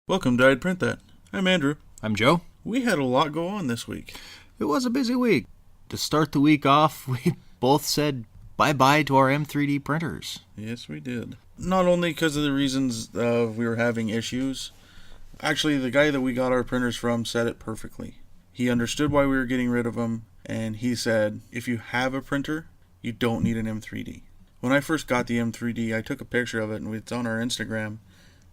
Welcome to I'd Print That. I'm Andrew. I'm Joe. We had a lot go on this week. It was a busy week. To start the week off, we both said bye-bye to our M3D printers. Yes, we did. Not only because of the reasons we were having issues. Actually, the guy that we got our printers from said it perfectly. He understood why we were getting rid of them, and he said, if you have a printer, you don't need an M3D. When I first got the M3D, I took a picture of it, and it's on our Instagram,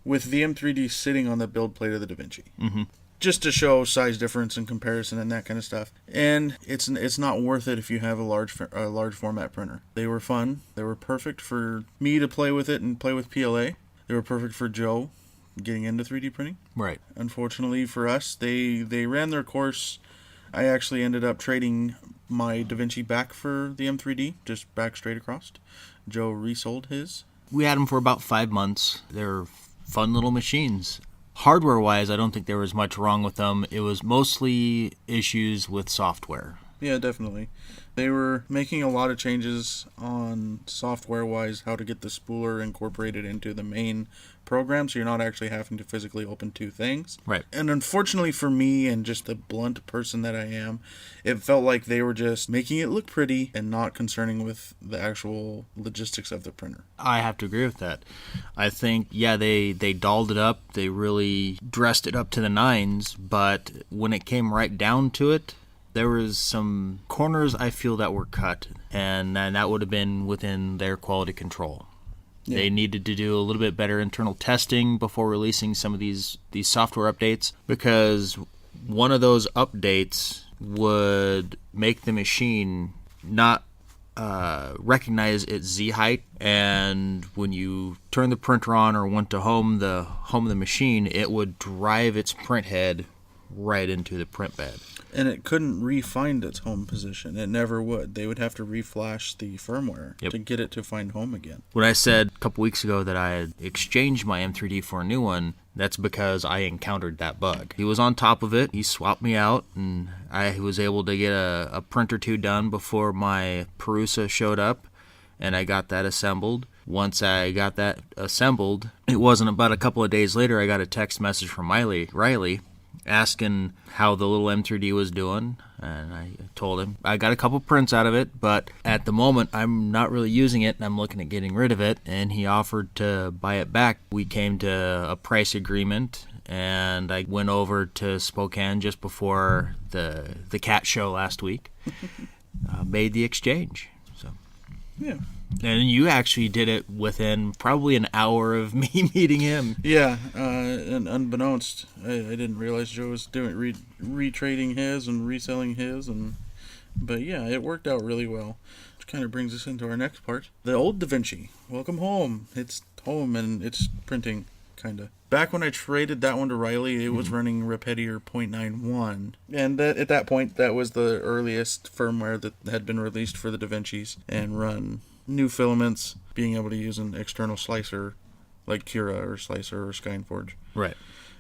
with the M3D sitting on the build plate of the DaVinci. Mm-hmm. Just to show size difference and comparison and that kind of stuff. And it's not worth it if you have a large format printer. They were fun. They were perfect for me to play with it and play with PLA. They were perfect for Joe getting into 3D printing. Right. Unfortunately for us, they ran their course. I actually ended up trading my DaVinci back for the M3D, just back straight across. Joe resold his. We had them for about 5 months. They're fun little machines. Hardware-wise, I don't think there was much wrong with them. It was mostly issues with software. Yeah, definitely. They were making a lot of changes on software-wise, how to get the spooler incorporated into the main program, so you're not actually having to physically open two things. Right. And unfortunately for me, and just the blunt person that I am, it felt like they were just making it look pretty and not concerning with the actual logistics of the printer. I have to agree with that. I think, they dolled it up. They really dressed it up to the nines, but when it came right down to it, there was some corners I feel that were cut, and that would have been within their quality control. Yeah. They needed to do a little bit better internal testing before releasing some of these software updates, because one of those updates would make the machine not recognize its Z height, and when you turn the printer on or went to home the machine, it would drive its print head right into the print bed. And it couldn't re-find its home position. It never would. They would have to re-flash the firmware to get it to find home again. When I said a couple weeks ago that I had exchanged my M3D for a new one, that's because I encountered that bug. He was on top of it. He swapped me out, and I was able to get a print or two done before my Prusa showed up, and I got that assembled. Once I got that assembled, it wasn't about a couple of days later, I got a text message from Riley asking how the little M3D was doing, and I told him I got a couple prints out of it, but at the moment I'm not really using it, and I'm looking at getting rid of it, and he offered to buy it back. We came to a price agreement, and I went over to Spokane just before the cat show last week, made the exchange. So yeah. And you actually did it within probably an hour of me meeting him. Yeah, and unbeknownst, I didn't realize Joe was doing retrading his and reselling his, but yeah, it worked out really well. Which kind of brings us into our next part. The old DaVinci. Welcome home. It's home and it's printing, kind of. Back when I traded that one to Riley, it was running Repetier 0.91. And at that point, that was the earliest firmware that had been released for the DaVincis and run new filaments, being able to use an external slicer like Cura or Slicer or Skyforge. Right.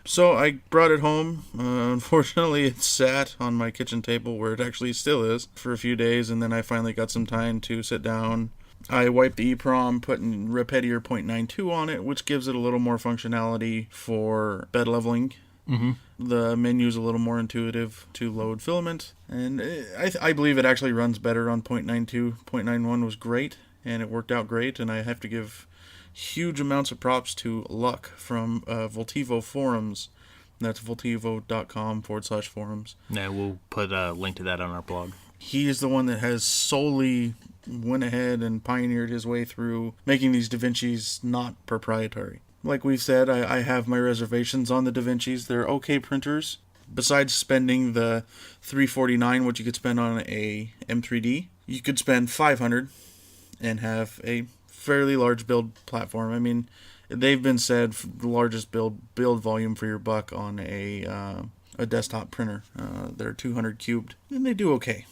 So I brought it home. Unfortunately, it sat on my kitchen table, where it actually still is, for a few days, and then I finally got some time to sit down. I wiped the EEPROM, put in Repetier 0.92 on it, which gives it a little more functionality for bed leveling. Mm-hmm. The menu's a little more intuitive to load filament, and I believe it actually runs better on 0.92. 0.91 was great, and it worked out great, and I have to give huge amounts of props to Luck from Voltivo Forums. That's voltivo.com/forums. Yeah, we'll put a link to that on our blog. He is the one that has solely went ahead and pioneered his way through making these DaVincis not proprietary. Like we've said, I have my reservations on the DaVincis. They're okay printers. Besides spending the $349, what you could spend on a M3D, you could spend $500 and have a fairly large build platform. I mean, they've been said the largest build volume for your buck on a desktop printer. They're 200 cubed, and they do okay.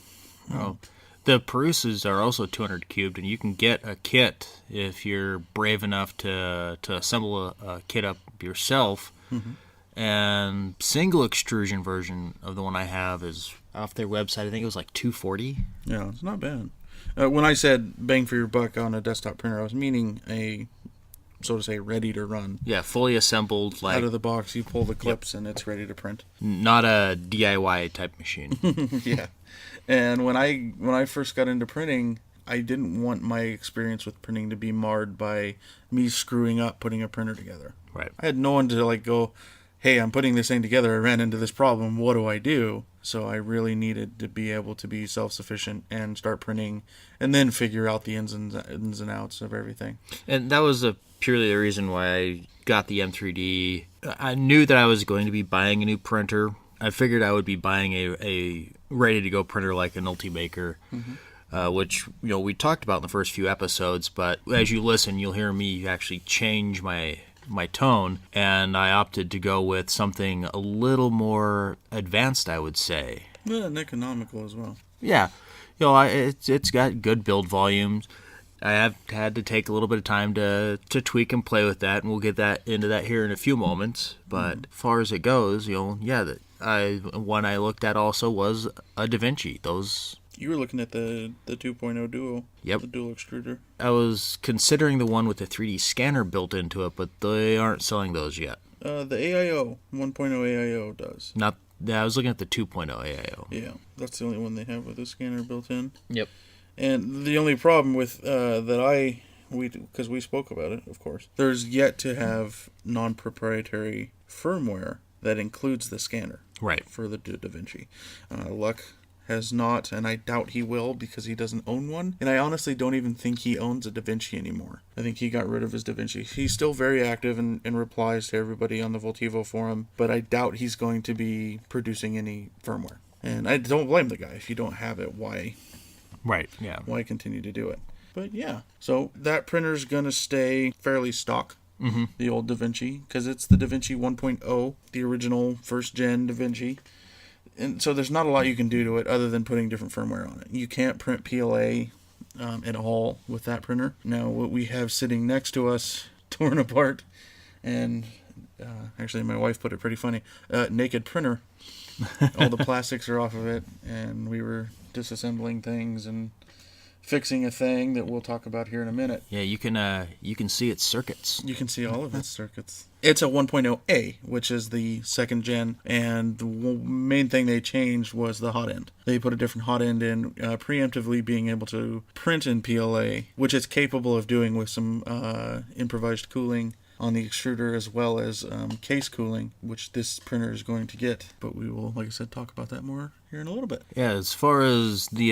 Oh, the Perusas are also 200 cubed, and you can get a kit if you're brave enough to assemble a kit up yourself. Mm-hmm. And single extrusion version of the one I have is off their website. I think it was like $240. Yeah, it's not bad. When I said bang for your buck on a desktop printer, I was meaning so to say, ready to run. Yeah, fully assembled, like Out of the box, you pull the clips and it's ready to print. not a DIY type machine. Yeah. And when I first got into printing, I didn't want my experience with printing to be marred by me screwing up putting a printer together. Right. I had no one to like go, hey, I'm putting this thing together. I ran into this problem. What do I do? So I really needed to be able to be self-sufficient and start printing and then figure out the ins and outs of everything. And that was purely the reason why I got the M3D. I knew that I was going to be buying a new printer. I figured I would be buying a ready-to-go printer like an Ultimaker, which we talked about in the first few episodes. But as you listen, you'll hear me actually change my tone, and I opted to go with something a little more advanced, I would say. Yeah, and economical as well. Yeah, it's got good build volumes. I have had to take a little bit of time to tweak and play with that, and we'll get into that here in a few moments. But as far as it goes, one I looked at also was a DaVinci. You were looking at the 2.0 Duo. Yep. The dual extruder. I was considering the one with the 3D scanner built into it, but they aren't selling those yet. The AIO, 1.0 AIO does. I was looking at the 2.0 AIO. Yeah, that's the only one they have with a scanner built in. Yep. And the only problem with because we spoke about it, of course, there's yet to have non-proprietary firmware that includes the scanner. Right. For the DaVinci. Luck has not, and I doubt he will because he doesn't own one. And I honestly don't even think he owns a DaVinci anymore. I think he got rid of his DaVinci. He's still very active and replies to everybody on the Voltivo forum, but I doubt he's going to be producing any firmware. And I don't blame the guy. If you don't have it, why? Right, yeah. Why continue to do it? But yeah, so that printer's going to stay fairly stock. Mm-hmm. The old DaVinci, because it's the DaVinci 1.0, the original first-gen DaVinci. And so there's not a lot you can do to it other than putting different firmware on it. You can't print PLA at all with that printer. Now, what we have sitting next to us, torn apart, and actually my wife put it pretty funny, naked printer. All the plastics are off of it, and we were disassembling things and fixing a thing that we'll talk about here in a minute. Yeah, you can see its circuits. You can see all of its circuits. It's a 1.0A, which is the second gen, and the main thing they changed was the hot end. They put a different hot end in, preemptively being able to print in PLA, which it's capable of doing with some improvised cooling on the extruder, as well as case cooling, which this printer is going to get. But we will, like I said, talk about that more here in a little bit. Yeah, as far as the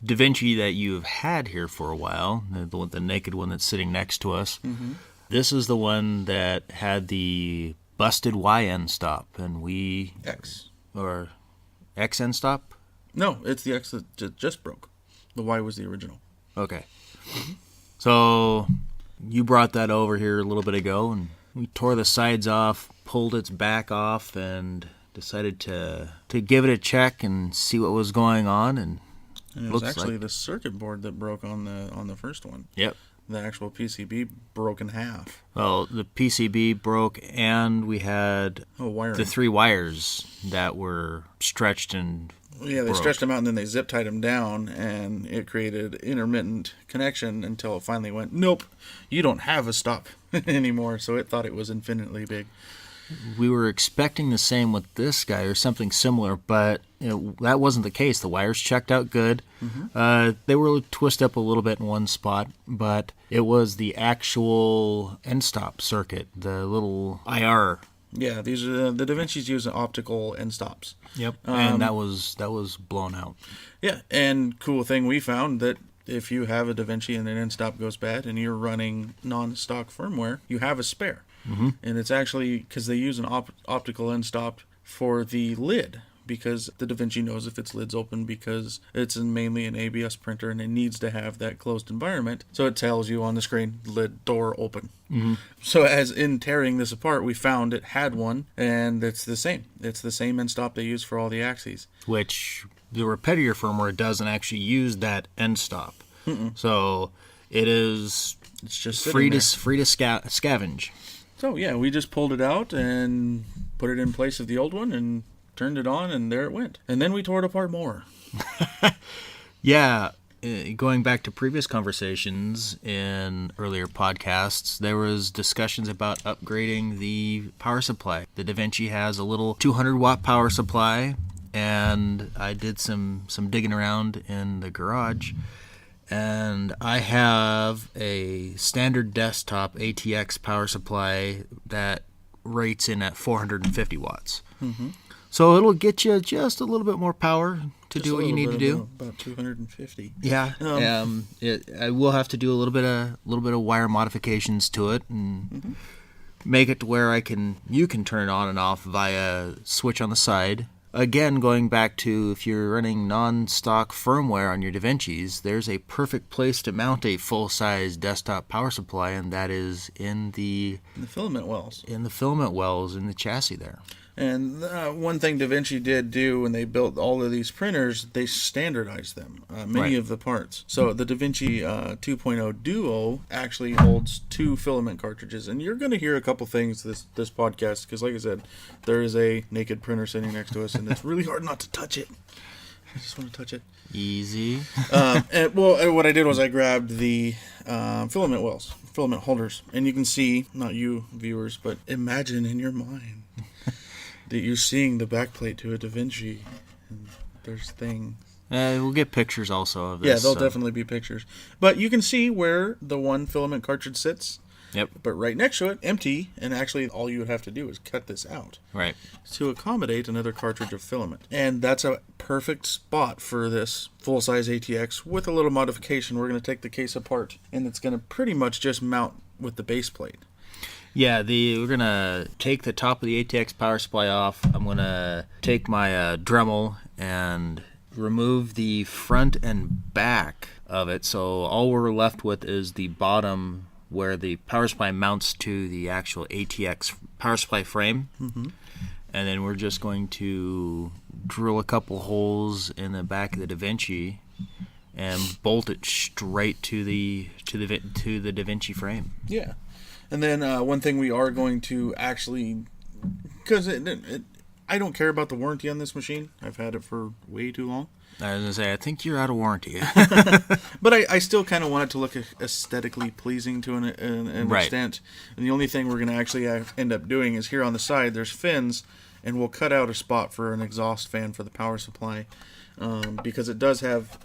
DaVinci that you've had here for a while, the naked one that's sitting next to us, this is the one that had the busted Y end stop, and X. Or X end stop? No, it's the X that just broke. The Y was the original. Okay. So you brought that over here a little bit ago, and we tore the sides off, pulled its back off, and decided to give it a check and see what was going on. And it was actually the circuit board that broke on the first one. Yep. The actual PCB broke in half. Well, the PCB broke, and we had the 3 wires that were stretched and yeah, they stretched them out and then they zip tied them down, and it created intermittent connection until it finally went, nope, you don't have a stop anymore. So it thought it was infinitely big. We were expecting the same with this guy or something similar, but that wasn't the case. The wires checked out good. Mm-hmm. They were twisted up a little bit in one spot, but it was the actual end stop circuit, the little IR. Yeah, these are the DaVincis use optical end stops. Yep, and that was blown out. Yeah, and cool thing we found that if you have a DaVinci and an end stop goes bad and you're running non-stock firmware, you have a spare. Mm-hmm. And it's actually because they use an optical end stop for the lid, because the DaVinci knows if its lid's open because it's mainly an ABS printer and it needs to have that closed environment. So it tells you on the screen, lid, door, open. Mm-hmm. So as in tearing this apart, we found it had one, and it's the same. It's the same end stop they use for all the axes. Which the Repetier firmware doesn't actually use that end stop. Mm-mm. So it's just free to scavenge. So yeah, we just pulled it out and put it in place of the old one and turned it on, and there it went. And then we tore it apart more. Yeah, going back to previous conversations in earlier podcasts, there was discussions about upgrading the power supply. The DaVinci has a little 200-watt power supply, and I did some digging around in the garage, and I have a standard desktop ATX power supply that rates in at 450 watts. Mm-hmm. So it'll get you just a little bit more power to do what you need to do. About 250. Yeah. I will have to do a little bit of wire modifications to it and make it to where you can turn it on and off via switch on the side. Again, going back to if you're running non-stock firmware on your DaVincis, there's a perfect place to mount a full-size desktop power supply, and that is in the filament wells. In the filament wells in the chassis there. And one thing DaVinci did do when they built all of these printers, they standardized them, many of the parts. So the DaVinci 2.0 Duo actually holds 2 filament cartridges. And you're going to hear a couple things this podcast, because like I said, there is a naked printer sitting next to us, and it's really hard not to touch it. I just want to touch it. Easy. What I did was I grabbed the filament holders. And you can see, not you viewers, but imagine in your mind that you're seeing the backplate to a DaVinci, and there's things. We'll get pictures also of this. Yeah, there'll definitely be pictures. But you can see where the one filament cartridge sits. Yep. But right next to it, empty, and actually all you would have to do is cut this out. Right. To accommodate another cartridge of filament. And that's a perfect spot for this full-size ATX. With a little modification, we're going to take the case apart, and it's going to pretty much just mount with the base plate. Yeah, we're going to take the top of the ATX power supply off. I'm going to take my Dremel and remove the front and back of it. So all we're left with is the bottom where the power supply mounts to the actual ATX power supply frame. Mm-hmm. And then we're just going to drill a couple holes in the back of the DaVinci and bolt it straight to the DaVinci frame. Yeah. And then one thing we are going to actually, because I don't care about the warranty on this machine. I've had it for way too long. I was going to say, I think you're out of warranty. But I still kind of want it to look aesthetically pleasing to an right. extent. And the only thing we're going to actually end up doing is here on the side, there's fins, and we'll cut out a spot for an exhaust fan for the power supply. Because it does have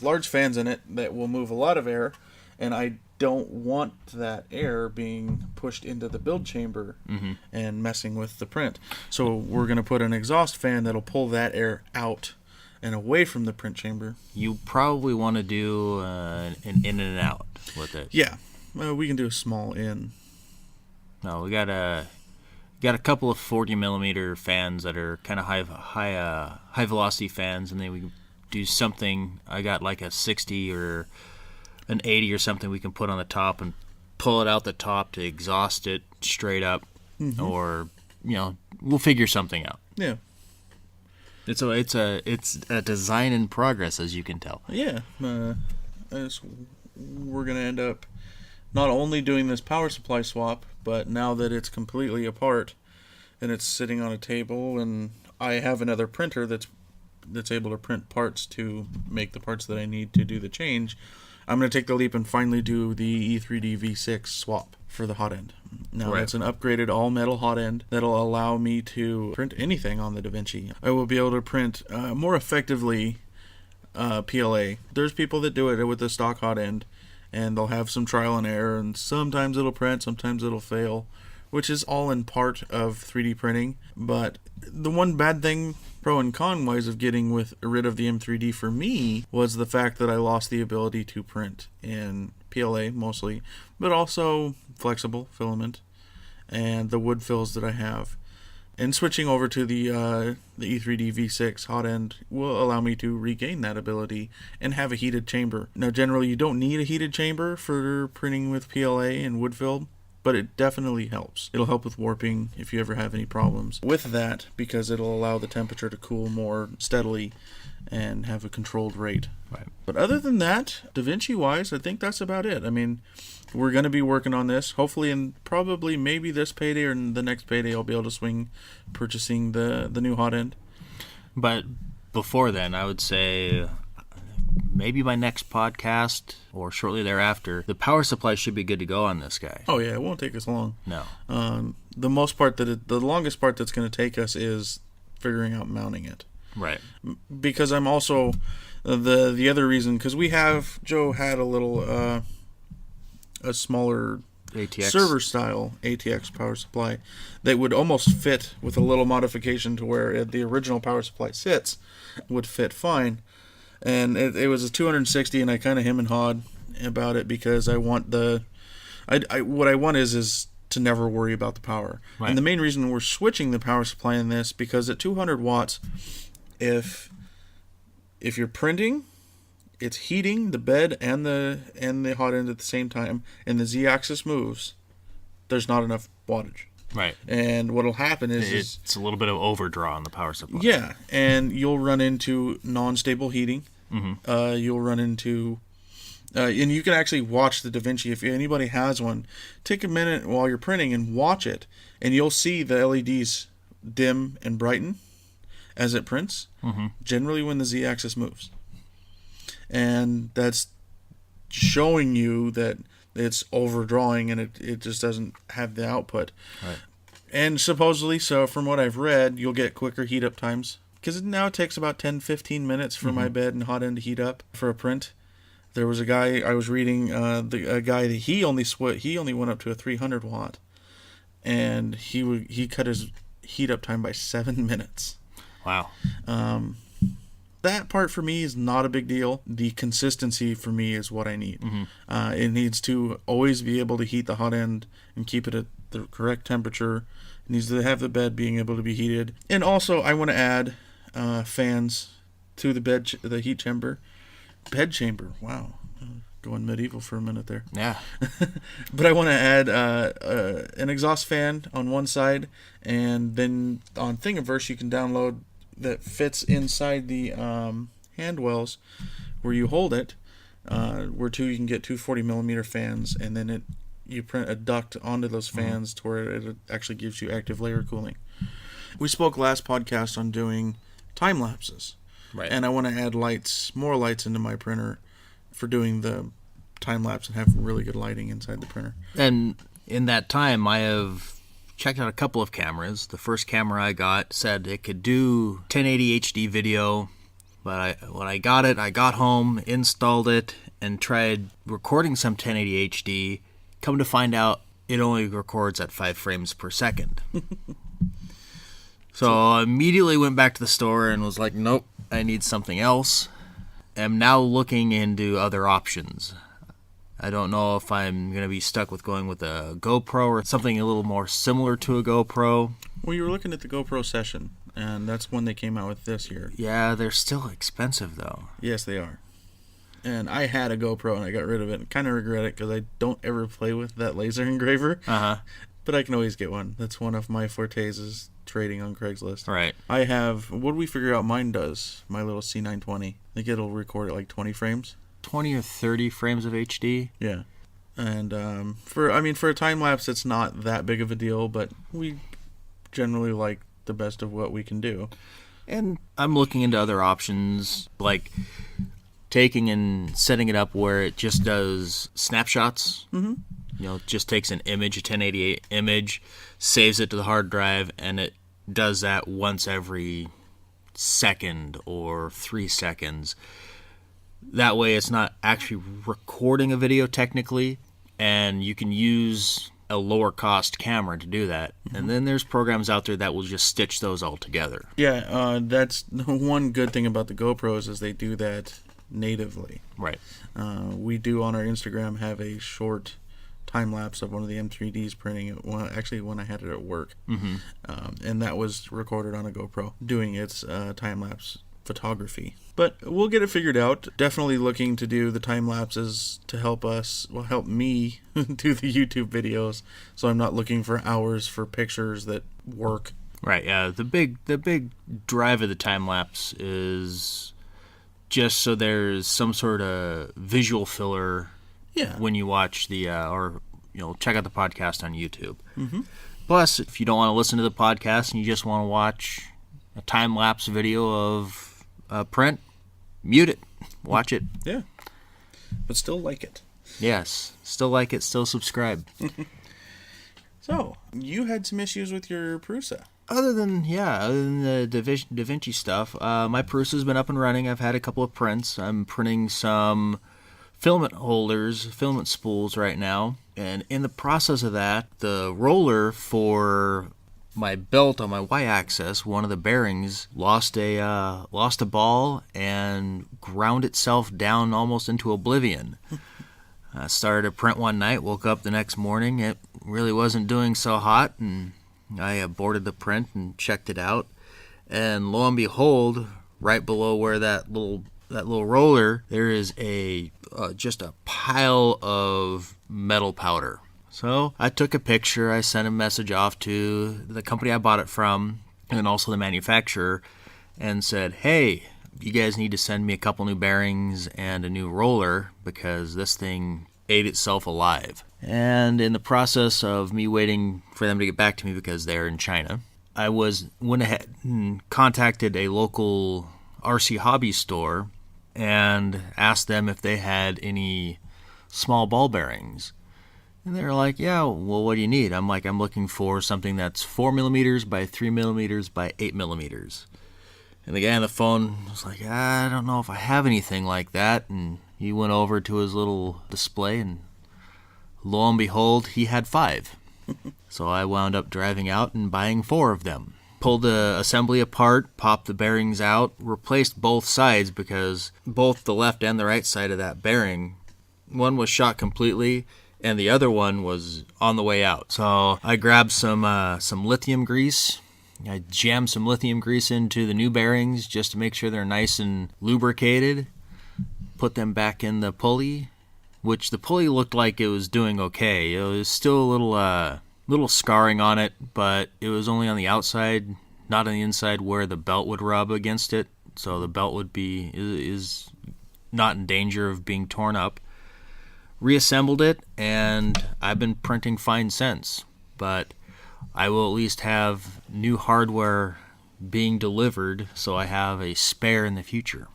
large fans in it that will move a lot of air, and I don't want that air being pushed into the build chamber and messing with the print. So we're going to put an exhaust fan that'll pull that air out and away from the print chamber. You probably want to do an in and out with it. Yeah, we can do a small in. No, we got a couple of 40 millimeter fans that are kind of high velocity fans, and then we can do something. I got like a 60 or an 80 or something we can put on the top and pull it out the top to exhaust it straight up, or we'll figure something out. Yeah, it's a design in progress, as you can tell. Yeah, we're gonna end up not only doing this power supply swap, but now that it's completely apart and it's sitting on a table, and I have another printer that's able to print parts to make the parts that I need to do the change. I'm going to take the leap and finally do the E3D V6 swap for the hot end. Now, It's an upgraded all-metal hot end that'll allow me to print anything on the DaVinci. I will be able to print more effectively PLA. There's people that do it with the stock hot end, and they'll have some trial and error, and sometimes it'll print, sometimes it'll fail, which is all in part of 3D printing. But the one bad thing, pro and con wise, of getting rid of the M3D for me was the fact that I lost the ability to print in PLA mostly, but also flexible filament and the wood fills that I have. And switching over to the E3D V6 hot end will allow me to regain that ability and have a heated chamber. Now, generally, you don't need a heated chamber for printing with PLA and wood fill, but it definitely helps. It'll help with warping if you ever have any problems with that, because it'll allow the temperature to cool more steadily and have a controlled rate. Right. But other than that, DaVinci-wise, I think that's about it. I mean, we're going to be working on this. Hopefully, and probably maybe this payday or the next payday, I'll be able to swing purchasing the new hot end. But before then, I would say maybe my next podcast or shortly thereafter, the power supply should be good to go on this guy. Oh yeah, it won't take us long. No. The longest part that's going to take us is figuring out mounting it. Right. Because I'm also the other reason, because Joe had a little a smaller ATX server style ATX power supply that would almost fit with a little modification to where the original power supply sits, would fit fine. And it was a 260, and I kind of hem and hawed about it because I want what I want is to never worry about the power. Right. And the main reason we're switching the power supply in this, because at 200 watts, if you're printing, it's heating the bed and the hot end at the same time, and the Z-axis moves, there's not enough wattage. Right. And what'll happen is it's a little bit of overdraw on the power supply. Yeah, and you'll run into non-stable heating. Mm-hmm. You'll run into and you can actually watch the DaVinci. If anybody has one, take a minute while you're printing and watch it, and you'll see the LEDs dim and brighten as it prints, generally when the Z-axis moves. And that's showing you that it's overdrawing and it just doesn't have the output. Right. And supposedly, so from what I've read, you'll get quicker heat up times. Because now it takes about 10-15 minutes for my bed and hot end to heat up for a print. There was a guy I was reading, a guy that he only went up to a 300 watt, and he cut his heat up time by 7 minutes. Wow. That part for me is not a big deal. The consistency for me is what I need. It needs to always be able to heat the hot end and keep it at the correct temperature. It needs to have the bed being able to be heated. And also, I want to add fans to the heat chamber. Bed chamber. Wow. Going medieval for a minute there. Yeah. But I want to add an exhaust fan on one side, and then on Thingiverse you can download that fits inside the hand wells where you hold it, you can get two 40 millimeter fans, and then you print a duct onto those fans to where it actually gives you active layer cooling. We spoke last podcast on doing time lapses, right? And I want to add more lights into my printer for doing the time lapse and have really good lighting inside the printer. And in that time, I have checked out a couple of cameras. The first camera I got said it could do 1080 HD video, but when I got it, I got home, installed it, and tried recording some 1080 HD. Come to find out, it only records at 5 frames per second. So I immediately went back to the store and was like, nope, I need something else. I'm now looking into other options. I don't know if I'm going to be stuck with going with a GoPro or something a little more similar to a GoPro. Well, you were looking at the GoPro Session, and that's when they came out with this year. Yeah, they're still expensive, though. Yes, they are. And I had a GoPro, and I got rid of it. And kind of regret it, because I don't ever play with that laser engraver. But I can always get one. That's one of my fortes is trading on Craigslist. Right. I have, what do we figure out mine does? My little C920. I think it'll record at like 20 frames. 20 or 30 frames of HD. Yeah. And for a time lapse, it's not that big of a deal, but we generally like the best of what we can do. And I'm looking into other options, like taking and setting it up where it just does snapshots. It just takes an image, a 1080 image, saves it to the hard drive, and it does that once every second or 3 seconds. That way it's not actually recording a video technically, and you can use a lower cost camera to do that. And then there's programs out there that will just stitch those all together. Yeah, that's one good thing about the GoPros is they do that natively. Right. We do on our Instagram have a short time lapse of one of the M3Ds printing it. Well, actually, when I had it at work, and that was recorded on a GoPro doing its time lapse photography. But we'll get it figured out. Definitely looking to do the time lapses to help me do the YouTube videos, so I'm not looking for hours for pictures that work. Right. Yeah. The big drive of the time lapse is just so there's some sort of visual filler. Yeah. When you watch check out the podcast on YouTube. Plus, if you don't want to listen to the podcast and you just want to watch a time lapse video of print, mute it. watch it. Yeah. But still like it. Yes. Still like it, still subscribe. So, you had some issues with your Prusa. Other than the Da Vinci stuff, my Prusa's been up and running. I've had a couple of prints. I'm printing some filament holders, filament spools right now. And in the process of that, the roller for my belt on my y-axis, one of the bearings, lost a ball and ground itself down almost into oblivion. I started a print one night, woke up the next morning, it really wasn't doing so hot, and I aborted the print and checked it out. And lo and behold, right below where that little roller, there is just a pile of metal powder. So I took a picture, I sent a message off to the company I bought it from, and also the manufacturer, and said, hey, you guys need to send me a couple new bearings and a new roller, because this thing ate itself alive. And in the process of me waiting for them to get back to me, because they're in China, I went ahead and contacted a local RC hobby store and asked them if they had any small ball bearings. And they're like, yeah, well, what do you need? I'm like, I'm looking for something that's 4 millimeters by 3 millimeters by 8 millimeters. And the guy on the phone was like, I don't know if I have anything like that. And he went over to his little display, and lo and behold, he had 5. So I wound up driving out and buying 4 of them. Pulled the assembly apart, popped the bearings out, replaced both sides, because both the left and the right side of that bearing, one was shot completely, and the other one was on the way out. So I grabbed some lithium grease. I jammed some lithium grease into the new bearings just to make sure they're nice and lubricated. Put them back in the pulley, which the pulley looked like it was doing okay. It was still a little scarring on it, but it was only on the outside, not on the inside where the belt would rub against it. So the belt is not in danger of being torn up. Reassembled it, and I've been printing fine since. But I will at least have new hardware being delivered, so I have a spare in the future.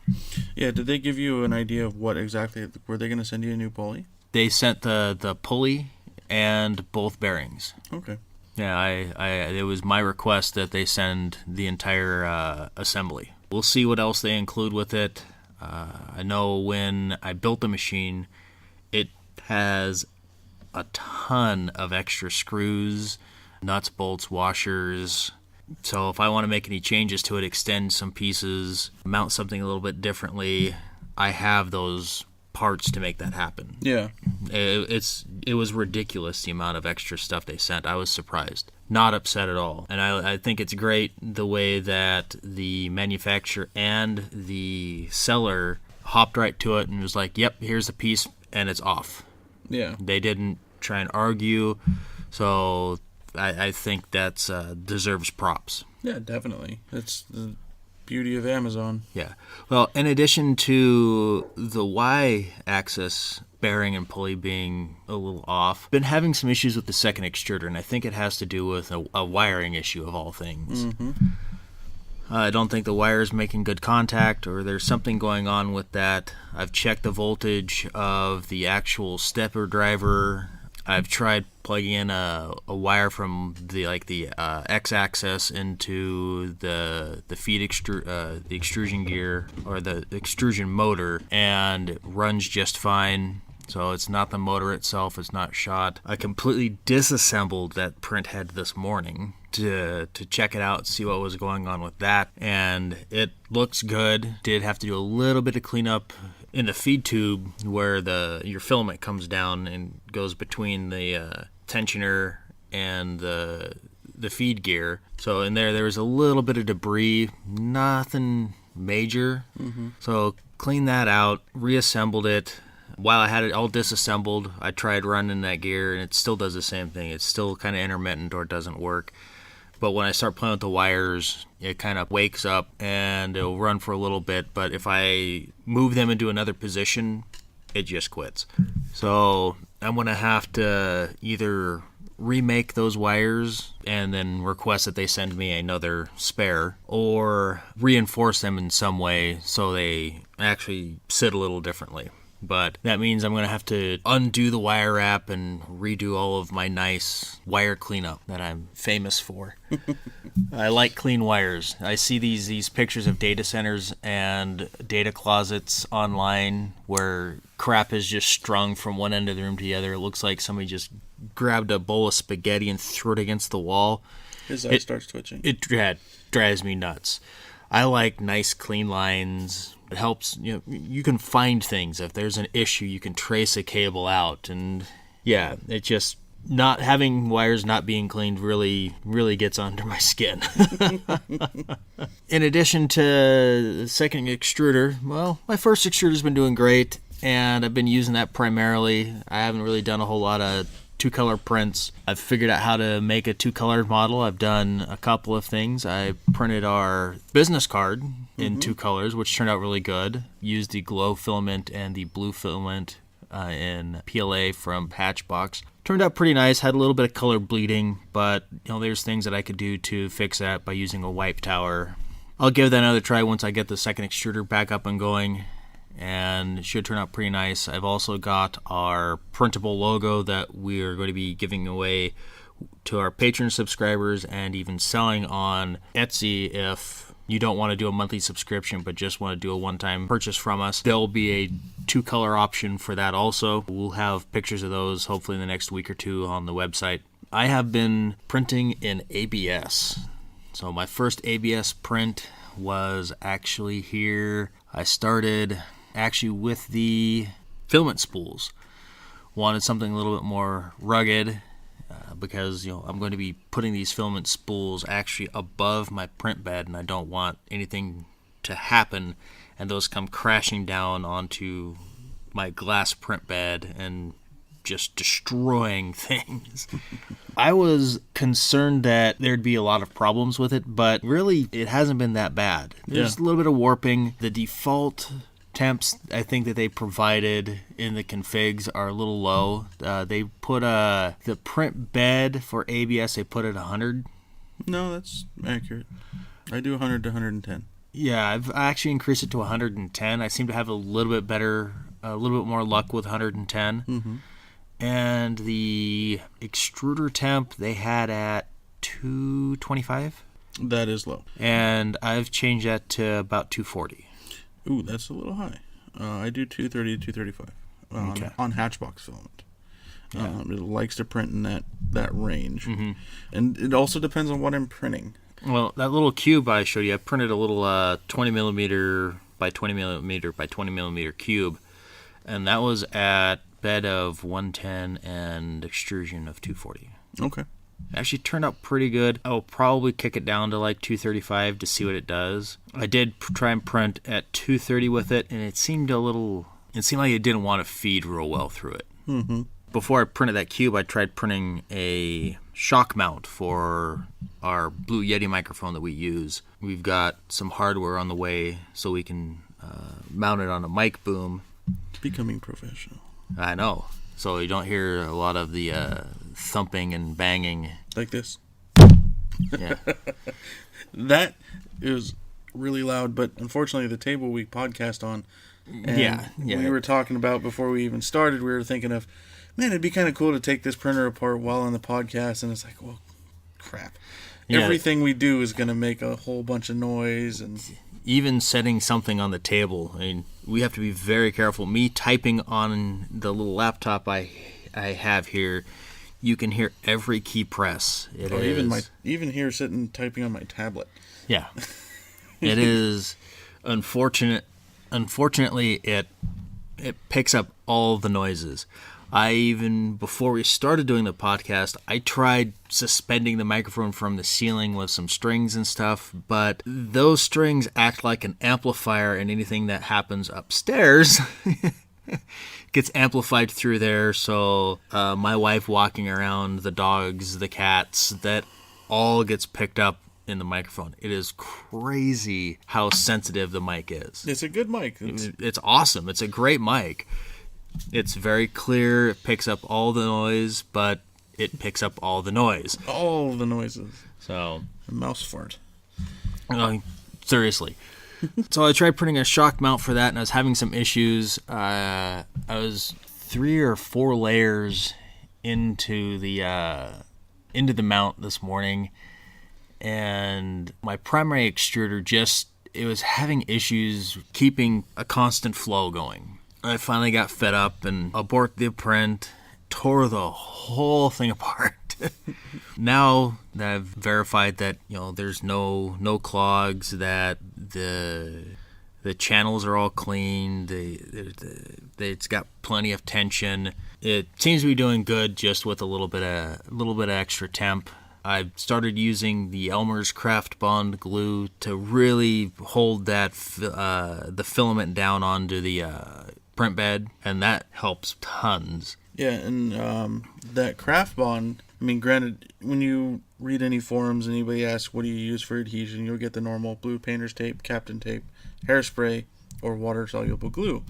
Yeah, did they give you an idea of what exactly, were they going to send you a new pulley? They sent the pulley and both bearings. Okay. Yeah, it was my request that they send the entire assembly. We'll see what else they include with it. I know when I built the machine, it has a ton of extra screws, nuts, bolts, washers. So if I want to make any changes to it, extend some pieces, mount something a little bit differently, I have those parts to make that happen. Yeah. It was ridiculous, the amount of extra stuff they sent. I was surprised. Not upset at all. And I think it's great the way that the manufacturer and the seller hopped right to it and was like, yep, here's the piece, and it's off. Yeah. They didn't try and argue. So I think that's deserves props. Yeah, definitely. It's the beauty of Amazon. Yeah. Well, in addition to the y-axis bearing and pulley being a little off, been having some issues with the second extruder, and I think it has to do with a wiring issue of all things. Mm-hmm. I don't think the wire's making good contact, or there's something going on with that. I've checked the voltage of the actual stepper driver. I've tried plugging in a wire from the x-axis into the feed the extrusion gear, or the extrusion motor, and it runs just fine. So it's not the motor itself, it's not shot. I completely disassembled that print head this morning to check it out, see what was going on with that, and it looks good. Did have to do a little bit of cleanup in the feed tube where your filament comes down and goes between the tensioner and the feed gear. So in there was a little bit of debris, nothing major. Mm-hmm. So cleaned that out, reassembled it. While I had it all disassembled, I tried running that gear, and it still does the same thing. It's still kind of intermittent, or it doesn't work. But when I start playing with the wires, it kind of wakes up, and it'll run for a little bit. But if I move them into another position, it just quits. So I'm going to have to either remake those wires and then request that they send me another spare, or reinforce them in some way so they actually sit a little differently. But that means I'm going to have to undo the wire wrap and redo all of my nice wire cleanup that I'm famous for. I like clean wires. I see these pictures of data centers and data closets online where crap is just strung from one end of the room to the other. It looks like somebody just grabbed a bowl of spaghetti and threw it against the wall. His eye starts twitching. It drives me nuts. I like nice, clean lines. It helps, you can find things. If there's an issue, you can trace a cable out. And yeah, it just, not having wires not being cleaned really, really gets under my skin. In addition to the second extruder, well, my first extruder's been doing great, and I've been using that primarily. I haven't really done a whole lot of two-color prints. I've figured out how to make a two-colored model. I've done a couple of things. I printed our business card in two colors, which turned out really good. Used the glow filament and the blue filament in PLA from Patchbox. Turned out pretty nice. Had a little bit of color bleeding, but there's things that I could do to fix that by using a wipe tower. I'll give that another try once I get the second extruder back up and going, and it should turn out pretty nice. I've also got our printable logo that we're going to be giving away to our Patreon subscribers and even selling on Etsy if you don't want to do a monthly subscription but just want to do a one-time purchase from us. There'll be a two-color option for that also. We'll have pictures of those hopefully in the next week or two on the website. I have been printing in ABS. So my first ABS print was actually here. I started actually with the filament spools. Wanted something a little bit more rugged because I'm going to be putting these filament spools actually above my print bed, and I don't want anything to happen and those come crashing down onto my glass print bed and just destroying things. I was concerned that there'd be a lot of problems with it, but really it hasn't been that bad. There's a little bit of warping. The default temps I think that they provided in the configs are a little low. They put the print bed for ABS, they put it 100. No, that's accurate. I do 100 to 110. Yeah, I've actually increased it to 110. I seem to have a little bit more luck with 110. Mm-hmm. And the extruder temp they had at 225. That is low. And I've changed that to about 240. Ooh, that's a little high. I do 230 to 235 on Hatchbox filament. Yeah. It likes to print in that range. Mm-hmm. And it also depends on what I'm printing. Well, that little cube I showed you, I printed a little 20 millimeter by 20 millimeter by 20 millimeter cube, and that was at bed of 110 and extrusion of 240. Okay. It actually turned out pretty good. I'll probably kick it down to like 235 to see what it does. I did try and print at 230 with it, and it seemed like it didn't want to feed real well through it. Mm-hmm. Before I printed that cube, I tried printing a shock mount for our Blue Yeti microphone that we use. We've got some hardware on the way so we can mount it on a mic boom. Becoming professional. I know. So you don't hear a lot of the thumping and banging. Like this. Yeah. That is really loud, but unfortunately the table we podcast on, and we were talking about before we even started, we were thinking of, man, it'd be kind of cool to take this printer apart while on the podcast, and it's like, well, crap. Yeah. Everything we do is going to make a whole bunch of noise. And even setting something on the table, I mean, we have to be very careful. Me typing on the little laptop I have here, you can hear every key press. Even here sitting typing on my tablet. Yeah. It is unfortunate. Unfortunately, it picks up all the noises. Before we started doing the podcast, I tried suspending the microphone from the ceiling with some strings and stuff, but those strings act like an amplifier, and anything that happens upstairs gets amplified through there. So my wife walking around, the dogs, the cats, that all gets picked up in the microphone. It is crazy how sensitive the mic is. It's a good mic. It's awesome. It's a great mic. It's very clear. It picks up all the noise, but it picks up all the noise. All the noises. So, A mouse fart. Seriously. So I tried putting a shock mount for that, and I was having some issues. I was 3 or 4 layers into the mount this morning, and my primary extruder it was having issues keeping a constant flow going. I finally got fed up and abort the print, tore the whole thing apart. Now that I've verified that there's no clogs, that the channels are all clean, it's got plenty of tension. It seems to be doing good, just with a little bit of extra temp. I started using the Elmer's Craft Bond glue to really hold that the filament down onto the print bed, and that helps tons. Yeah, and that Craft Bond, I mean, granted, when you read any forums and anybody asks what do you use for adhesion, you'll get the normal blue painter's tape, Captain tape, hairspray, or water-soluble glue.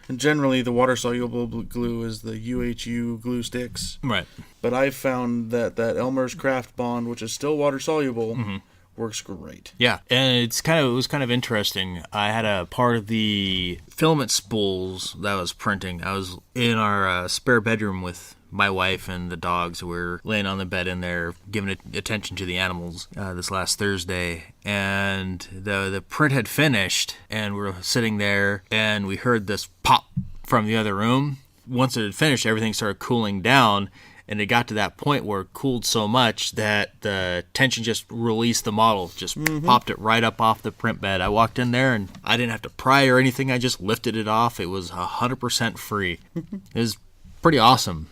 And generally, the water-soluble glue is the UHU glue sticks. Right. But I've found that Elmer's Craft Bond, which is still water-soluble, works great. Yeah, and it was kind of interesting. I had a part of the filament spools that I was printing. I was in our spare bedroom with my wife and the dogs. We were laying on the bed in there, giving attention to the animals this last Thursday. And the print had finished, and we were sitting there, and we heard this pop from the other room. Once it had finished, everything started cooling down, and it got to that point where it cooled so much that the tension just released the model, just popped it right up off the print bed. I walked in there, and I didn't have to pry or anything. I just lifted it off. It was 100% free. It was pretty awesome.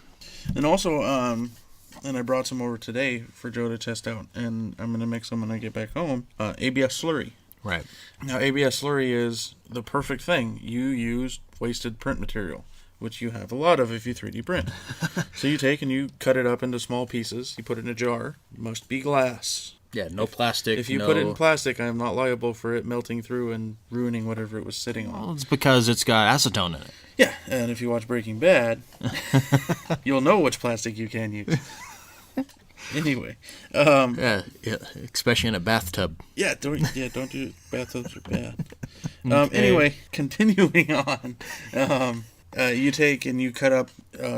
And also, and I brought some over today for Joe to test out, and I'm going to mix them when I get back home, ABS slurry. Right. Now, ABS slurry is the perfect thing. You use wasted print material, which you have a lot of if you 3D print. So you take and you cut it up into small pieces. You put it in a jar. It must be glass. Yeah, no plastic. If you put it in plastic, I'm not liable for it melting through and ruining whatever it was sitting on. Well, it's because it's got acetone in it. Yeah, and if you watch Breaking Bad, you'll know which plastic you can use. Anyway. Yeah, especially in a bathtub. Yeah, don't do it. Bathtubs are bad. Anyway, continuing on. You take and you cut up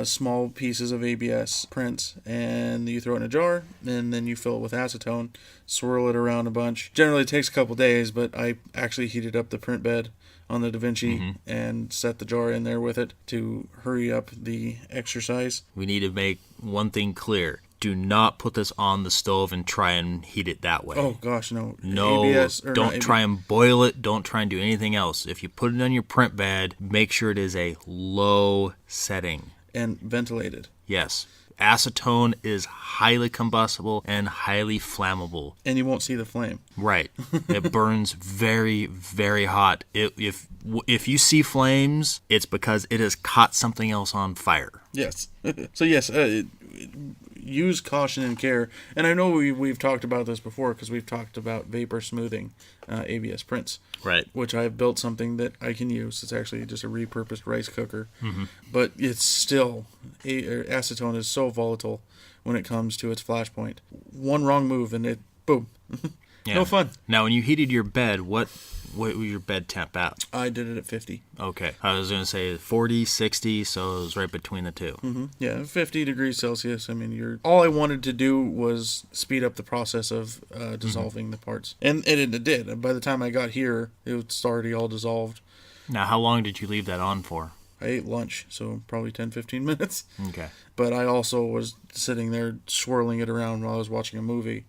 small pieces of ABS prints, and you throw it in a jar, and then you fill it with acetone, swirl it around a bunch. Generally, it takes a couple days, but I actually heated up the print bed on the DaVinci and set the jar in there with it to hurry up the exercise. We need to make one thing clear. Do not put this on the stove and try and heat it that way. Oh, gosh, no. No, ABS, don't try and boil it. Don't try and do anything else. If you put it on your print bed, make sure it is a low setting. And ventilated. Yes. Acetone is highly combustible and highly flammable. And you won't see the flame. Right. It burns very, very hot. If you see flames, it's because it has caught something else on fire. Yes. So, yes, use caution and care. And I know we've talked about this before because we've talked about vapor smoothing ABS prints. Right. Which I've built something that I can use. It's actually just a repurposed rice cooker. But it's still, acetone is so volatile when it comes to its flash point. One wrong move and it, boom. Yeah. No fun. Now, when you heated your bed, what was your bed temp at? I did it at 50. Okay. I was going to say 40, 60, so it was right between the two. Yeah, 50 degrees Celsius. I mean, all I wanted to do was speed up the process of dissolving the parts. And it did. By the time I got here, it was already all dissolved. Now, how long did you leave that on for? I ate lunch, so probably 10, 15 minutes. Okay. But I also was sitting there swirling it around while I was watching a movie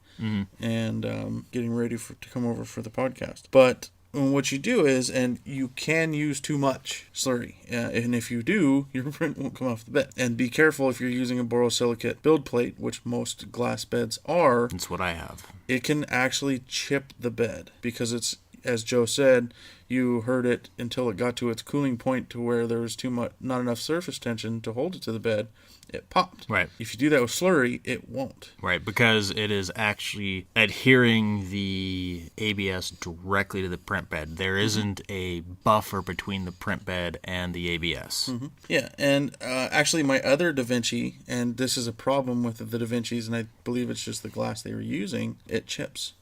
and getting ready to come over for the podcast. But what you do is, and you can use too much slurry, and if you do, your print won't come off the bed. And be careful if you're using a borosilicate build plate, which most glass beds are. That's what I have. It can actually chip the bed because it's, as Joe said, you heard it until it got to its cooling point to where there was not enough surface tension to hold it to the bed, it popped. Right. If you do that with slurry, it won't. Right, because it is actually adhering the ABS directly to the print bed. There isn't a buffer between the print bed and the ABS. Yeah, and actually my other DaVinci, and this is a problem with the DaVincis, and I believe it's just the glass they were using, it chips.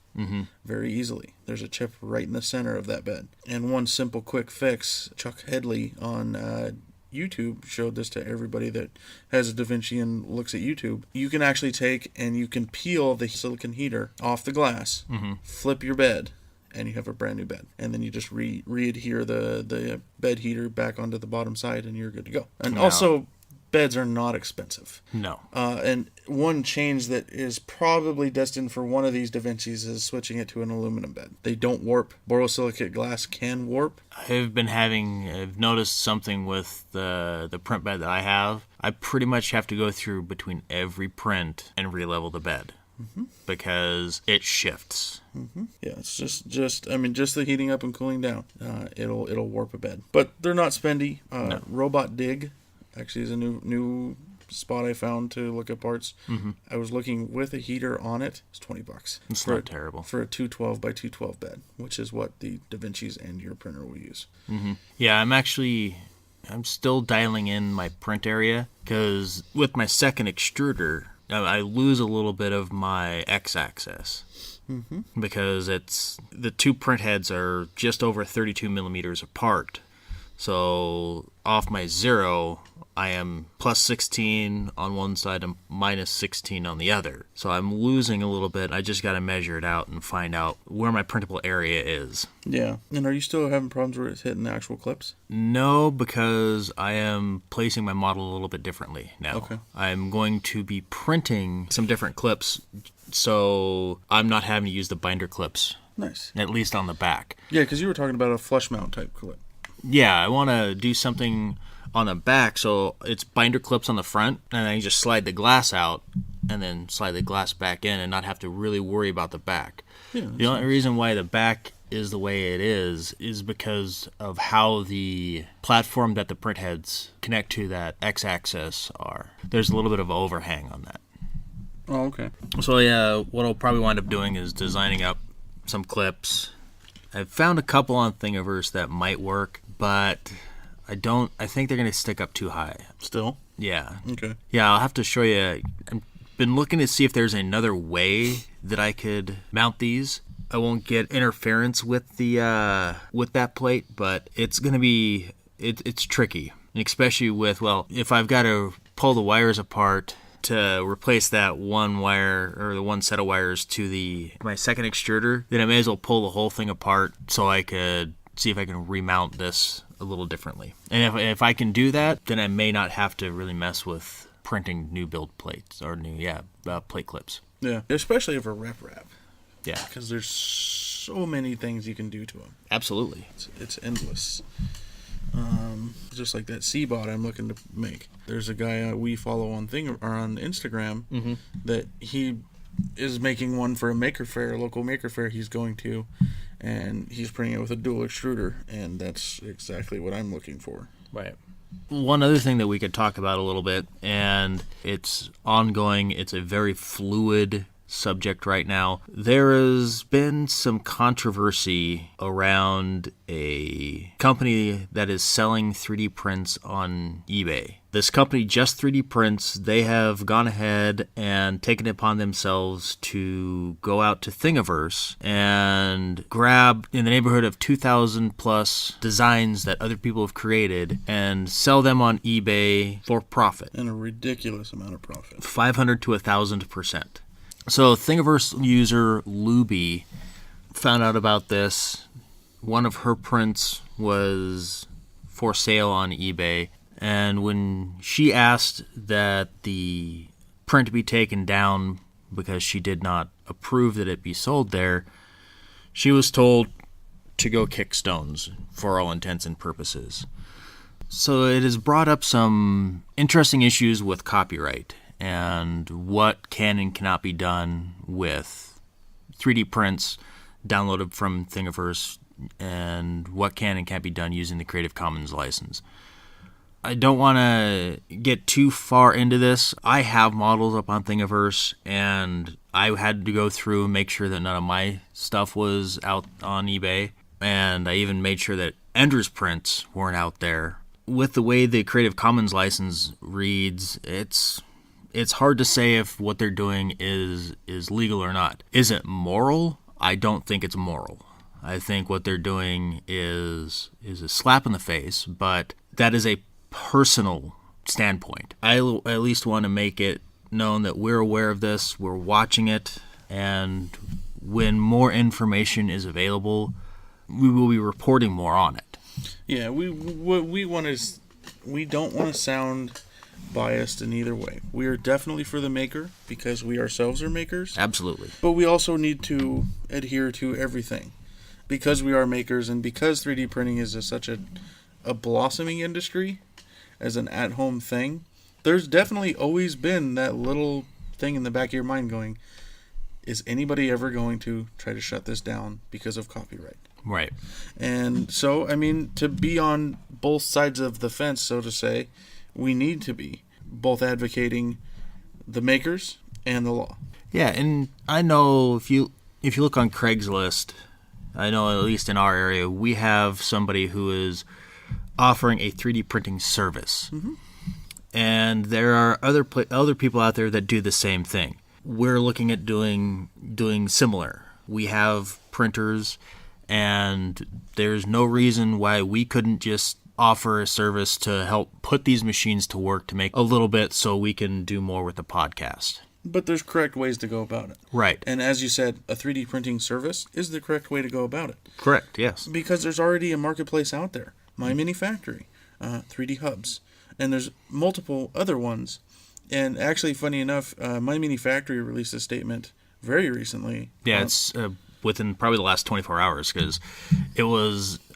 Very easily. There's a chip right in the center of that bed. And one simple quick fix, Chuck Headley on YouTube showed this to everybody that has a DaVinci and looks at YouTube. You can actually take and you can peel the silicone heater off the glass, flip your bed, and you have a brand new bed. And then you just re-adhere the bed heater back onto the bottom side, and you're good to go. And also, beds are not expensive. No. And one change that is probably destined for one of these DaVincis is switching it to an aluminum bed. They don't warp. Borosilicate glass can warp. I've noticed something with the print bed that I have. I pretty much have to go through between every print and re-level the bed. Because it shifts. Yeah, it's just the heating up and cooling down. It'll warp a bed. But they're not spendy. No. Robot Dig actually is a new spot I found to look at parts. I was looking with a heater on it. It's $20. It's not terrible. For a 212 by 212 bed, which is what the DaVincis and your printer will use. Yeah, I'm still dialing in my print area because with my second extruder, I lose a little bit of my x-axis because the two print heads are just over 32 millimeters apart. So off my 0, I am plus 16 on one side and minus 16 on the other. So I'm losing a little bit. I just got to measure it out and find out where my printable area is. Yeah. And are you still having problems where it's hitting the actual clips? No, because I am placing my model a little bit differently now. Okay. I'm going to be printing some different clips, so I'm not having to use the binder clips. Nice. At least on the back. Yeah, because you were talking about a flush mount type clip. Yeah, I want to do something on the back, so it's binder clips on the front, and then you just slide the glass out, and then slide the glass back in, and not have to really worry about the back. Yeah, the only reason why the back is the way it is because of how the platform that the print heads connect to that x-axis are. There's a little bit of overhang on that. Oh, okay. So yeah, what I'll probably wind up doing is designing up some clips. I've found a couple on Thingiverse that might work, but I think they're going to stick up too high. Still? Yeah. Okay. Yeah, I'll have to show you. I've been looking to see if there's another way that I could mount these. I won't get interference with the with that plate, but it's going to be it's tricky, especially with if I've got to pull the wires apart to replace that one wire or the one set of wires to my second extruder, then I may as well pull the whole thing apart so I could see if I can remount this a little differently. And if I can do that, then I may not have to really mess with printing new build plates or plate clips. Yeah, especially if a rep. Yeah, because there's so many things you can do to them. Absolutely, it's endless. Just like that C-bot I'm looking to make. There's a guy we follow on Instagram that he is making one for a local maker fair he's going to, and he's printing it with a dual extruder, and that's exactly what I'm looking for. Right. One other thing that we could talk about a little bit, and it's ongoing, it's a very fluid subject right now. There has been some controversy around a company that is selling 3D prints on eBay. This company, Just 3D Prints, they have gone ahead and taken it upon themselves to go out to Thingiverse and grab in the neighborhood of 2,000 plus designs that other people have created and sell them on eBay for profit. And a ridiculous amount of profit. 500 to 1,000%. So Thingiverse user Luby found out about this. One of her prints was for sale on eBay, and when she asked that the print be taken down because she did not approve that it be sold there, she was told to go kick stones for all intents and purposes. So it has brought up some interesting issues with copyright and what can and cannot be done with 3D prints downloaded from Thingiverse and what can and can't be done using the Creative Commons license. I don't want to get too far into this. I have models up on Thingiverse, and I had to go through and make sure that none of my stuff was out on eBay. And I even made sure that Ender's prints weren't out there. With the way the Creative Commons license reads, it's hard to say if what they're doing is legal or not. Is it moral? I don't think it's moral. I think what they're doing is a slap in the face, but that is a personal standpoint. I at least want to make it known that we're aware of this, we're watching it, and when more information is available, we will be reporting more on it. Yeah, we don't want to sound biased in either way. We are definitely for the maker because we ourselves are makers. Absolutely. But we also need to adhere to everything because we are makers and because 3D printing is such a blossoming industry as an at-home thing. There's definitely always been that little thing in the back of your mind going, is anybody ever going to try to shut this down because of copyright? Right. And so, I mean, to be on both sides of the fence, so to say, we need to be both advocating the makers and the law. Yeah, and I know if you look on Craigslist, I know at least in our area, we have somebody who is offering a 3D printing service. Mm-hmm. And there are other people out there that do the same thing. We're looking at doing similar. We have printers, and there's no reason why we couldn't just offer a service to help put these machines to work to make a little bit so we can do more with the podcast. But there's correct ways to go about it. Right. And as you said, a 3D printing service is the correct way to go about it. Correct, yes. Because there's already a marketplace out there. My Mini Factory, 3D Hubs, and there's multiple other ones. And actually, funny enough, My Mini Factory released a statement very recently. Yeah, it's within probably the last 24 hours because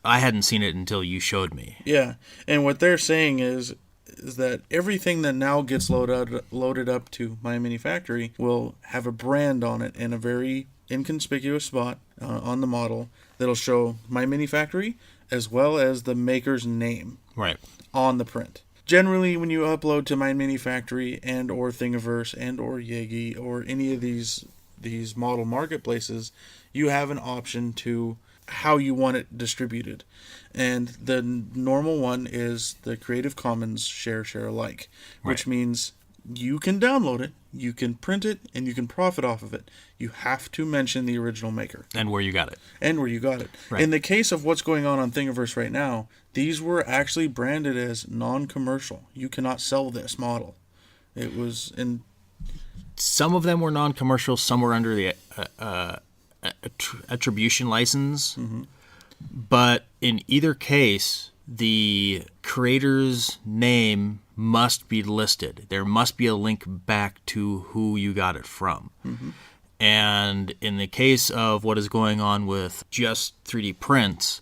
I hadn't seen it until you showed me. Yeah, and what they're saying is that everything that now gets loaded up to My Mini Factory will have a brand on it in a very inconspicuous spot on the model that'll show My Mini Factory as well as the maker's name on the print. Generally, when you upload to My Mini Factory and or Thingiverse and or Yagi or any of these model marketplaces, you have an option to how you want it distributed. And the normal one is the Creative Commons share alike, which means you can download it, you can print it, and you can profit off of it. You have to mention the original maker. And where you got it. Right. In the case of what's going on Thingiverse right now, these were actually branded as non-commercial. You cannot sell this model. It was in... Some of them were non-commercial, some were under the attribution license. Mm-hmm. But in either case, the creator's name must be listed. There must be a link back to who you got it from. Mm-hmm. And in the case of what is going on with just 3D prints,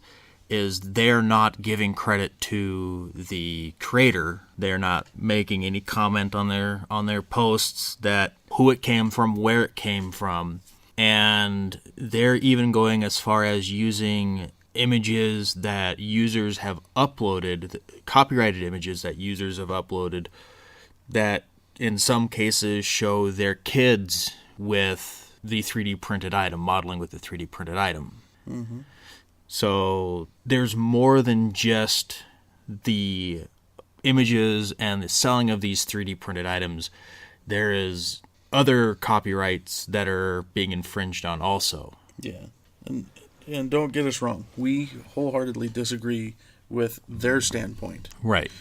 is they're not giving credit to the creator. They're not making any comment on their posts that who it came from, where it came from. And they're even going as far as using images that users have uploaded, copyrighted images that users have uploaded, that in some cases show their kids with the 3D printed item, modeling with the 3D printed item. Mm-hmm. So there's more than just the images and the selling of these 3D printed items. There is other copyrights that are being infringed on also. Yeah. And don't get us wrong. We wholeheartedly disagree with their standpoint. Right.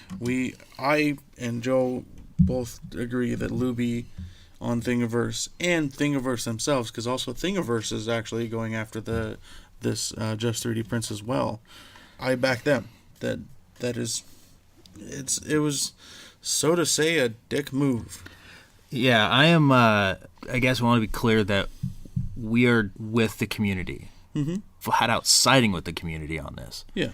I and Joe both agree that Luby on Thingiverse and Thingiverse themselves, because also Thingiverse is actually going after this Just 3D Prints as well. I back them. It was, so to say, a dick move. Yeah, I am. I guess I want to be clear that we are with the community. Mm-hmm. Flat out siding with the community on this. Yeah,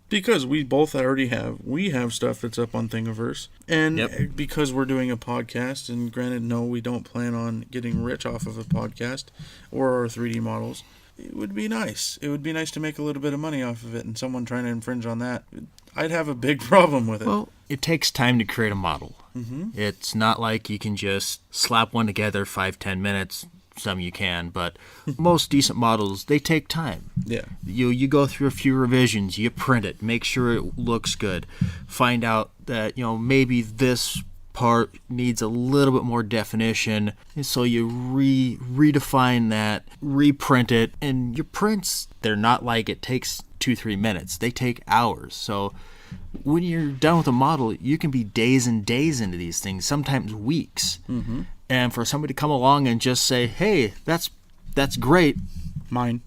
because we both already have stuff that's up on Thingiverse, and because we're doing a podcast, and granted, no, we don't plan on getting rich off of a podcast or our 3D models. It would be nice. It would be nice to make a little bit of money off of it, and someone trying to infringe on that, I'd have a big problem with it. Well, it takes time to create a model. Mm-hmm. It's not like you can just slap one together 5-10 minutes. Some you can, but most decent models, they take time. Yeah. You go through a few revisions, you print it, make sure it looks good, find out that maybe this part needs a little bit more definition, and so you redefine that, reprint it, and your prints, they're not like it takes 2-3 minutes, they take hours. So when you're done with a model, you can be days and days into these things, sometimes weeks. Mm-hmm. And for somebody to come along and just say, hey, that's great, Mine.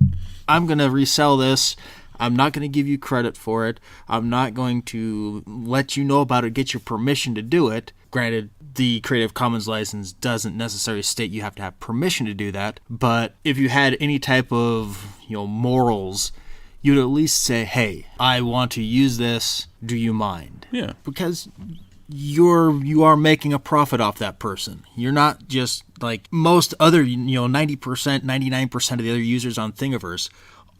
I'm going to resell this, I'm not going to give you credit for it, I'm not going to let you know about it, get your permission to do it. Granted, the Creative Commons license doesn't necessarily state you have to have permission to do that, but if you had any type of morals, you'd at least say, hey, I want to use this, do you mind? Yeah. Because you are making a profit off that person. You're not just like most other 90%, 99% of the other users on Thingiverse.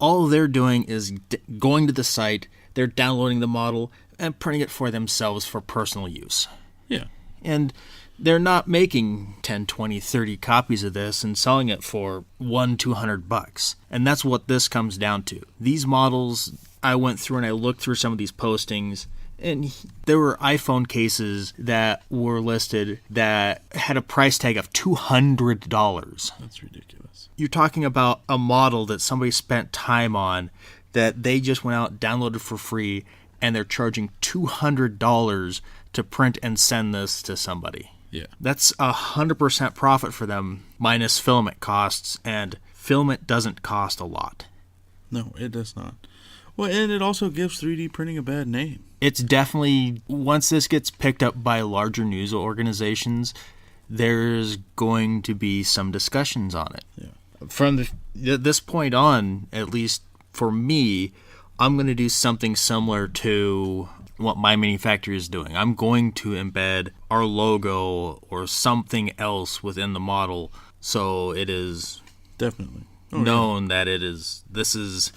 All they're doing is going to the site, they're downloading the model and printing it for themselves for personal use. Yeah. And they're not making 10, 20, 30 copies of this and selling it for $100-$200. And that's what this comes down to. These models, I went through and I looked through some of these postings, and there were iPhone cases that were listed that had a price tag of $200. That's ridiculous. You're talking about a model that somebody spent time on, that they just went out, downloaded for free, and they're charging $200 to print and send this to somebody. Yeah. That's 100% profit for them, minus filament costs, and filament doesn't cost a lot. No, it does not. Well, and it also gives 3D printing a bad name. It's definitely, once this gets picked up by larger news organizations, there's going to be some discussions on it. Yeah. From this point on, at least for me, I'm going to do something similar to what my manufacturer is doing. I'm going to embed our logo or something else within the model, so it is Definitely known that this is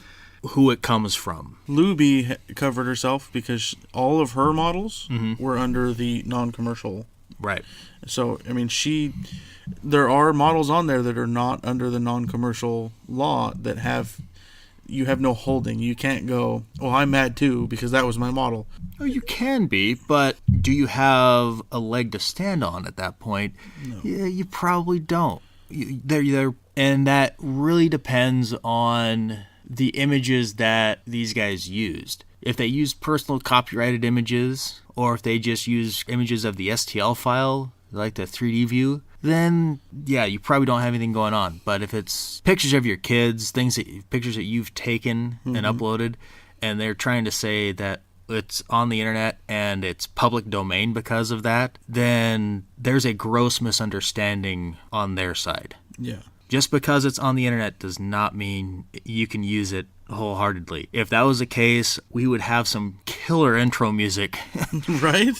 who it comes from. Luby covered herself because all of her models were under the non-commercial. Right. So, I mean, there are models on there that are not under the non-commercial law that you have no holding. You can't go, oh, I'm mad too because that was my model. Oh, you can be, but do you have a leg to stand on at that point? No. Yeah, you probably don't. And that really depends on the images that these guys used. If they used personal copyrighted images, or if they just use images of the STL file, like the 3D view, then yeah, you probably don't have anything going on. But if it's pictures of your kids, pictures that you've taken and uploaded, and they're trying to say that it's on the internet and it's public domain because of that, then there's a gross misunderstanding on their side. Yeah. Just because it's on the internet does not mean you can use it wholeheartedly. If that was the case, we would have some killer intro music Right?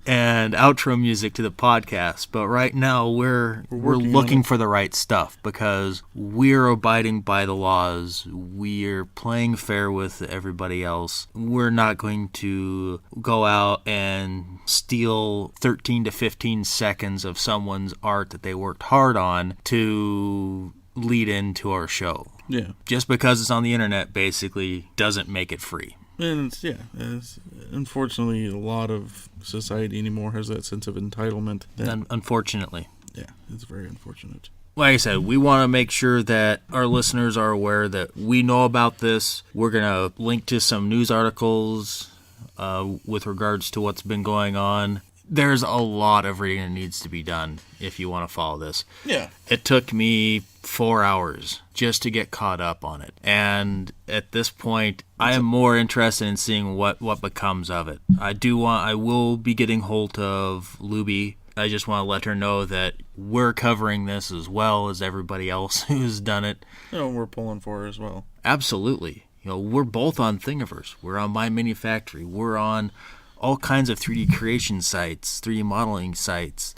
And outro music to the podcast. But right now we're looking for the right stuff because we're abiding by the laws. We're playing fair with everybody else. We're not going to go out and steal 13 to 15 seconds of someone's art that they worked hard on to lead into our show. Yeah. Just because it's on the internet basically doesn't make it free. And it's unfortunately, a lot of society anymore has that sense of entitlement. Unfortunately. Yeah, it's very unfortunate. Like I said, we want to make sure that our listeners are aware that we know about this. We're going to link to some news articles with regards to what's been going on. There's a lot of reading that needs to be done if you want to follow this. Yeah. It took me 4 hours just to get caught up on it. And at this point, I am more interested in seeing what becomes of it. I will be getting hold of Luby. I just want to let her know that we're covering this as well as everybody else who's done it. We're pulling for her as well. Absolutely. We're both on Thingiverse. We're on My Mini Factory. We're on all kinds of 3D creation sites, 3D modeling sites,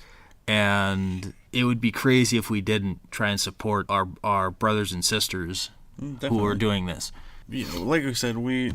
and it would be crazy if we didn't try and support our brothers and sisters who are doing this. Like I said, we're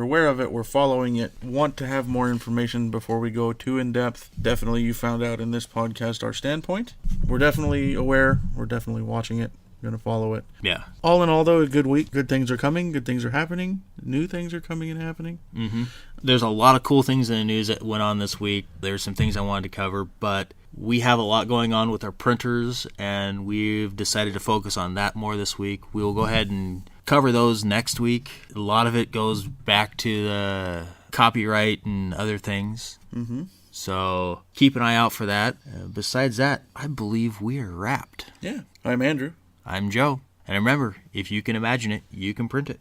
aware of it. We're following it. Want to have more information before we go too in depth. Definitely, you found out in this podcast our standpoint. We're definitely aware. We're definitely watching it. Going to follow it. Yeah. All in all, though, a good week. Good things are coming. Good things are happening. New things are coming and happening. Mm-hmm. There's a lot of cool things in the news that went on this week. There's some things I wanted to cover, but we have a lot going on with our printers, and we've decided to focus on that more this week. We will go ahead and cover those next week. A lot of it goes back to the copyright and other things. Mm-hmm. So keep an eye out for that. Besides that, I believe we are wrapped. Yeah. I'm Andrew. I'm Joe. And remember, if you can imagine it, you can print it.